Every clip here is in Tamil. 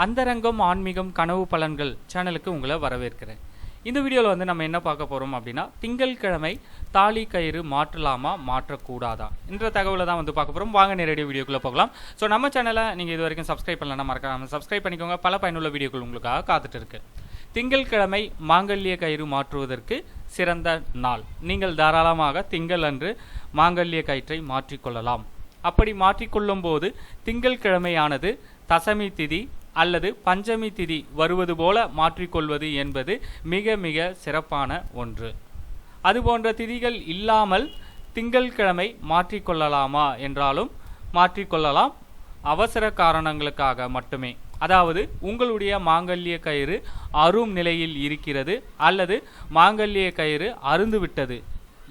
அந்தரங்கம் ஆன்மீகம் கனவு பலன்கள் சேனலுக்கு உங்களை வரவேற்கிறேன். இந்த வீடியோவில் வந்து நம்ம என்ன பார்க்க போகிறோம் அப்படின்னா, திங்கட்கிழமை தாலி கயிறு மாற்றலாமா மாற்றக்கூடாதா என்ற தகவலை தான் வந்து பார்க்க போகிறோம். வாங்க நேரடியாக வீடியோக்குள்ளே போகலாம். ஸோ நம்ம சேனலை நீங்கள் இது வரைக்கும் சப்ஸ்கிரைப் பண்ணலன்னா மறக்காம சப்ஸ்கிரைப் பண்ணிக்கோங்க. பல பயனுள்ள வீடியோக்கள் உங்களுக்காக காத்துட்டு இருக்கு. திங்கட்கிழமை மாங்கல்ய கயிறு மாற்றுவதற்கு சிறந்த நாள். நீங்கள் தாராளமாக திங்கள் அன்று மாங்கல்ய கயிற்றை மாற்றிக்கொள்ளலாம். அப்படி மாற்றிக்கொள்ளும் போது திங்கட்கிழமையானது தசமி திதி அல்லது பஞ்சமி திதி வருவது போல மாற்றிக்கொள்வது என்பது மிக மிக சிறப்பான ஒன்று. அதுபோன்ற திதிகள் இல்லாமல் திங்கட்கிழமை மாற்றிக்கொள்ளலாமா என்றாலும் மாற்றிக்கொள்ளலாம், அவசர காரணங்களுக்காக மட்டுமே. அதாவது உங்களுடைய மாங்கல்ய கயிறு அறும் நிலையில் இருக்கிறது அல்லது மாங்கல்ய கயிறு அறுந்துவிட்டது.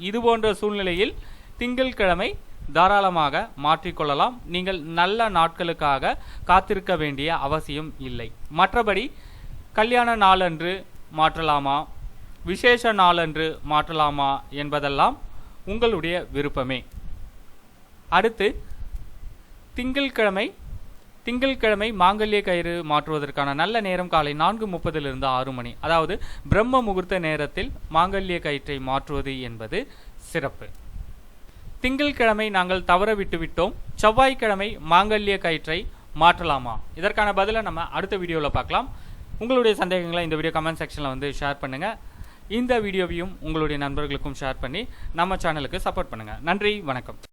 இதுபோன்ற சூழ்நிலையில் திங்கட்கிழமை தாராளமாக மாற்றிக்கொள்ளலாம். நீங்கள் நல்ல நாட்களுக்காக காத்திருக்க வேண்டிய அவசியம் இல்லை. மற்றபடி கல்யாண நாளன்று மாற்றலாமா, விசேஷ நாளன்று மாற்றலாமா என்பதெல்லாம் உங்களுடைய விருப்பமே. அடுத்து திங்கட்கிழமை மாங்கல்ய கயிறு மாற்றுவதற்கான நல்ல நேரம் காலை 4:30 6 மணி. அதாவது பிரம்ம முகூர்த்த நேரத்தில் மாங்கல்ய கயிற்றை மாற்றுவது என்பது சிறப்பு. திங்கட்கிழமை நாங்கள் தவற விட்டுவிட்டோம், செவ்வாய்க்கிழமை மாங்கல்ய கயிற்றை மாற்றலாமா? இதற்கான பதிலை நம்ம அடுத்த வீடியோவில் பார்க்கலாம். உங்களுடைய சந்தேகங்களை இந்த வீடியோ கமெண்ட் செக்ஷனில் வந்து ஷேர் பண்ணுங்கள். இந்த வீடியோவையும் உங்களுடைய நண்பர்களுக்கும் ஷேர் பண்ணி நம்ம சேனலுக்கு சப்போர்ட் பண்ணுங்கள். நன்றி, வணக்கம்.